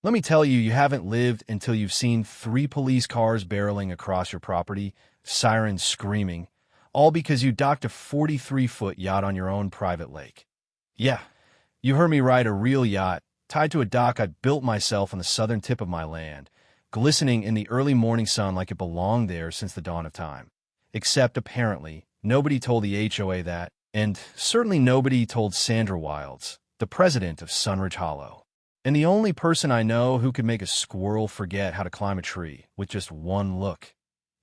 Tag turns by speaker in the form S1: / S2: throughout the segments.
S1: Let me tell you, you haven't lived until you've seen 3 police cars barreling across your property, sirens screaming, all because you docked a 43-foot yacht on your own private lake. Yeah, you heard me right, a real yacht, tied to a dock I built myself on the southern tip of my land, glistening in the early morning sun like it belonged there since the dawn of time. Except, apparently, nobody told the HOA that, and certainly nobody told Sandra Wilds, the president of Sunridge Hollow. And the only person I know who could make a squirrel forget how to climb a tree with just one look.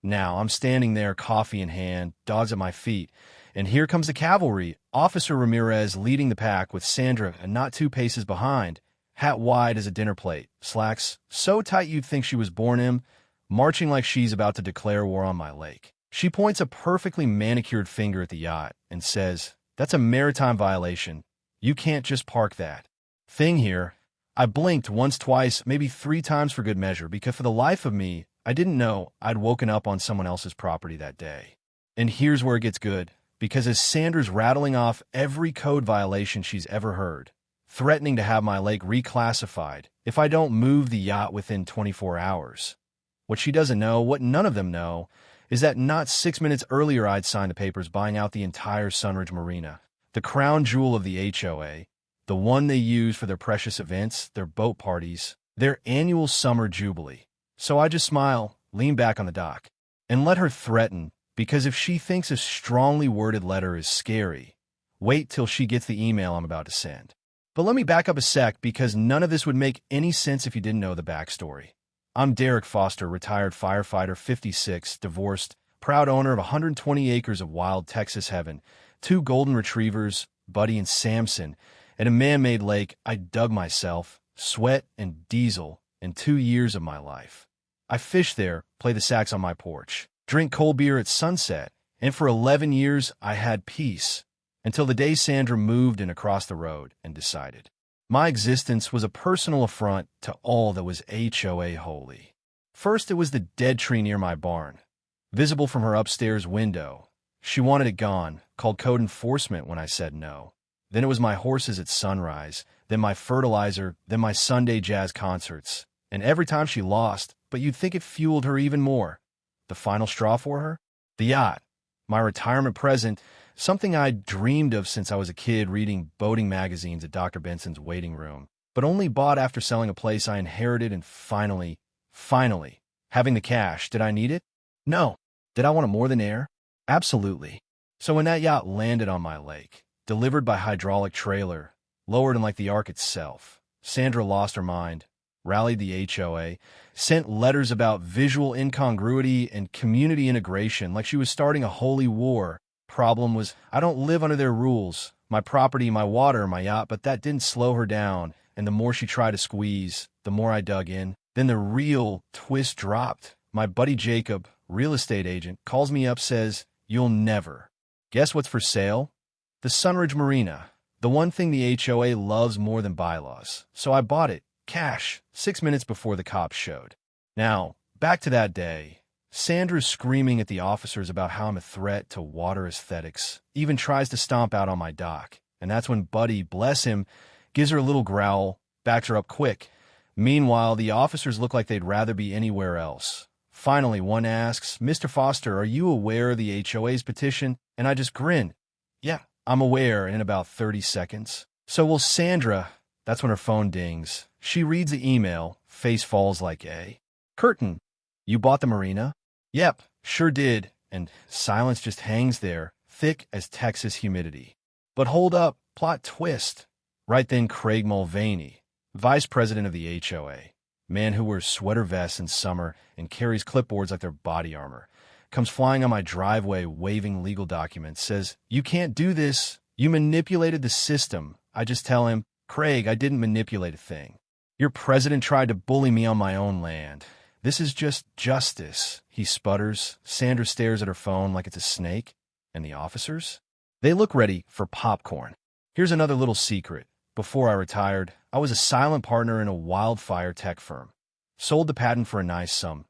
S1: Now, I'm standing there, coffee in hand, dogs at my feet, and here comes the cavalry, Officer Ramirez leading the pack with Sandra not 2 paces behind, hat wide as a dinner plate, slacks so tight you'd think she was born in, marching like she's about to declare war on my lake. She points a perfectly manicured finger at the yacht and says, "That's a maritime violation. You can't just park that thing here." I blinked once, twice, maybe 3 times for good measure, because for the life of me, I didn't know I'd woken up on someone else's property that day. And here's where it gets good, because as Sandra's rattling off every code violation she's ever heard, threatening to have my lake reclassified if I don't move the yacht within 24 hours. What she doesn't know, what none of them know, is that not 6 minutes earlier I'd signed the papers buying out the entire Sunridge Marina, the crown jewel of the HOA, the one they use for their precious events, their boat parties, their annual summer jubilee. So I just smile, lean back on the dock, and let her threaten, because if she thinks a strongly worded letter is scary, wait till she gets the email I'm about to send. But let me back up a sec, because none of this would make any sense if you didn't know the backstory. I'm Derek Foster, retired firefighter, 56, divorced, proud owner of 120 acres of wild Texas heaven, 2 golden retrievers, Buddy and Samson, and a man-made lake I dug myself, sweat and diesel, in 2 years of my life. I fish there, play the sax on my porch, drink cold beer at sunset, and for 11 years I had peace, until the day Sandra moved in across the road and decided my existence was a personal affront to all that was HOA holy. First, it was the dead tree near my barn, visible from her upstairs window. She wanted it gone, called code enforcement when I said no. Then it was my horses at sunrise, then my fertilizer, then my Sunday jazz concerts. And every time she lost, but you'd think it fueled her even more. The final straw for her? The yacht. My retirement present, something I'd dreamed of since I was a kid reading boating magazines at Dr. Benson's waiting room, but only bought after selling a place I inherited and finally, having the cash. Did I need it? No. Did I want it more than air? Absolutely. So when that yacht landed on my lake, delivered by hydraulic trailer, lowered in like the ark itself, Sandra lost her mind, rallied the HOA, sent letters about visual incongruity and community integration like she was starting a holy war. Problem was, I don't live under their rules. My property, my water, my yacht, but that didn't slow her down, and the more she tried to squeeze, the more I dug in. Then the real twist dropped. My buddy Jacob, real estate agent, calls me up, says, "You'll never." Guess what's for sale? The Sunridge Marina. The one thing the HOA loves more than bylaws. So I bought it, cash, 6 minutes before the cops showed. Now, back to that day. Sandra's screaming at the officers about how I'm a threat to water aesthetics, even tries to stomp out on my dock. And that's when Buddy, bless him, gives her a little growl, backs her up quick. Meanwhile, the officers look like they'd rather be anywhere else. Finally, one asks, "Mr. Foster, are you aware of the HOA's petition?" And I just grin. "Yeah, I'm aware," in about 30 seconds. "So will Sandra." That's when her phone dings. She reads the email, face falls like a curtain. "You bought the marina?" "Yep, sure did." And silence just hangs there, thick as Texas humidity. But hold up, plot twist. Right then, Craig Mulvaney, vice president of the HOA, man who wears sweater vests in summer and carries clipboards like their body armor, comes flying on my driveway waving legal documents, says, "You can't do this. You manipulated the system." I just tell him, "Craig, I didn't manipulate a thing. Your president tried to bully me on my own land. This is just justice." He sputters. Sandra stares at her phone like it's a snake. And the officers? They look ready for popcorn. Here's another little secret. Before I retired, I was a silent partner in a wildfire tech firm. Sold the patent for a nice sum.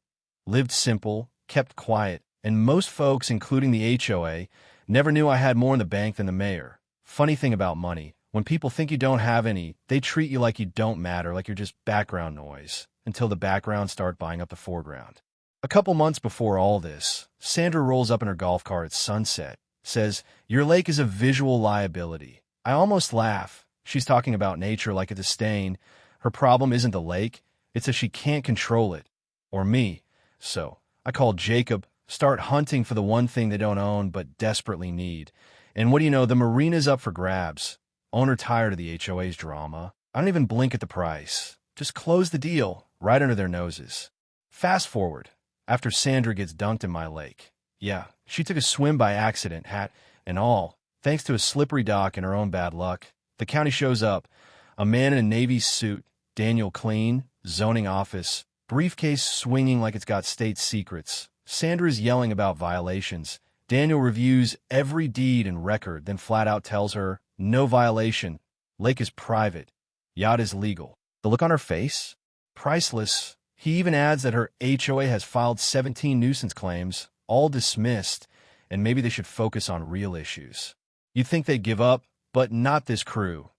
S1: Lived simple, kept quiet, and most folks, including the HOA, never knew I had more in the bank than the mayor. Funny thing about money, When people think you don't have any, they treat you like you don't matter, like you're just background noise, until the background start buying up the foreground. A couple months before all this, Sandra rolls up in her golf cart at sunset, says, "Your lake is a visual liability." I almost laugh. She's talking about nature like a disdain. Her problem isn't the lake, it's that she can't control it. Or me. So, I call Jacob, start hunting for the one thing they don't own but desperately need. And what do you know, the Marina's up for grabs. Owner tired of the HOA's drama. I don't even blink at the price. Just close the deal, right under their noses. Fast forward, after Sandra gets dunked in my lake. Yeah, she took a swim by accident, hat and all, thanks to a slippery dock and her own bad luck. The county shows up. A man in a Navy suit, Daniel Clean, zoning office, briefcase swinging like it's got state secrets. Sandra's yelling about violations. Daniel reviews every deed and record, then flat out tells her, no violation. Lake is private. Yacht is legal. The look on her face? Priceless. He even adds that her HOA has filed 17 nuisance claims, all dismissed, and maybe they should focus on real issues. You'd think they'd give up, but not this crew.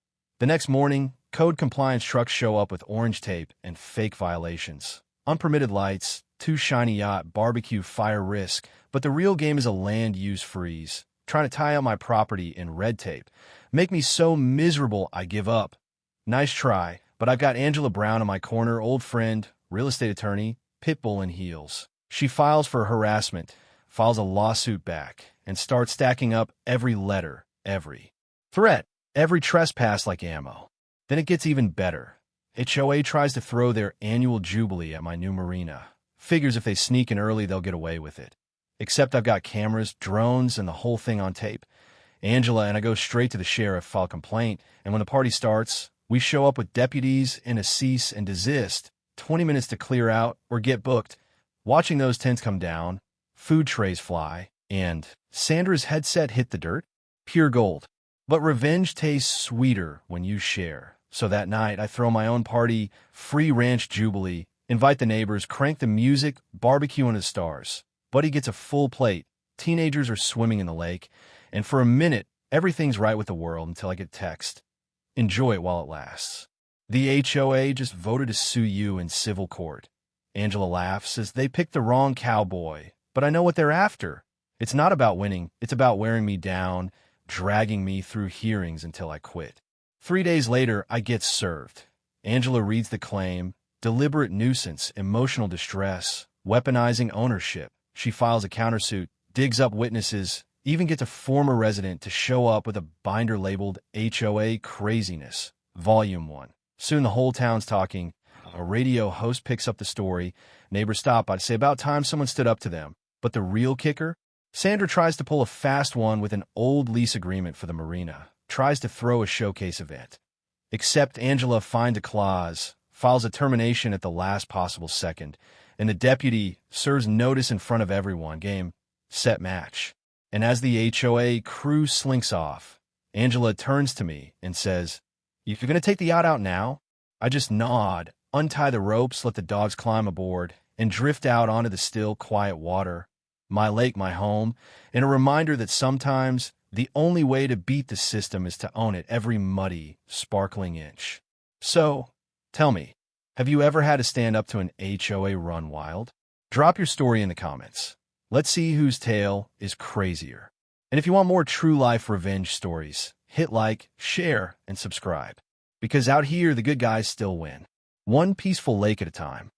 S1: The next morning, code compliance trucks show up with orange tape and fake violations. Unpermitted lights, too shiny yacht, barbecue, fire risk, but the real game is a land use freeze, trying to tie up my property in red tape. Make me so miserable I give up. Nice try, but I've got Angela Brown in my corner, old friend, real estate attorney, pit bull in heels. She files for harassment, files a lawsuit back, and starts stacking up every letter, every threat, every trespass like ammo. Then it gets even better. HOA tries to throw their annual jubilee at my new marina. Figures if they sneak in early, they'll get away with it. Except I've got cameras, drones, and the whole thing on tape. Angela and I go straight to the sheriff, file a complaint, and when the party starts, we show up with deputies in a cease and desist, 20 minutes to clear out or get booked. Watching those tents come down, food trays fly, and Sandra's headset hit the dirt. Pure gold. But revenge tastes sweeter when you share. So that night, I throw my own party, free ranch jubilee, invite the neighbors, crank the music, barbecue under the stars. Buddy gets a full plate. Teenagers are swimming in the lake. And for a minute, everything's right with the world until I get text. Enjoy it while it lasts. The HOA just voted to sue you in civil court. Angela laughs, says they picked the wrong cowboy. But I know what they're after. It's not about winning. It's about wearing me down, dragging me through hearings until I quit. 3 days later, I get served. Angela reads the claim, deliberate nuisance, emotional distress, weaponizing ownership. She files a countersuit, digs up witnesses, even gets a former resident to show up with a binder labeled HOA Craziness, Volume 1. Soon the whole town's talking. A radio host picks up the story. Neighbors stop by to say about time someone stood up to them. But the real kicker? Sandra tries to pull a fast one with an old lease agreement for the marina. Tries to throw a showcase event. Except Angela finds a clause, files a termination at the last possible second, and the deputy serves notice in front of everyone. Game, set, match. And as the HOA crew slinks off, Angela turns to me and says, "If you're going to take the yacht out now," I just nod, untie the ropes, let the dogs climb aboard, and drift out onto the still, quiet water. My lake, my home, and a reminder that sometimes the only way to beat the system is to own it every muddy, sparkling inch. So, tell me, have you ever had to stand up to an HOA run wild? Drop your story in the comments. Let's see whose tale is crazier. And if you want more true life revenge stories, hit like, share, and subscribe. Because out here, the good guys still win. One peaceful lake at a time.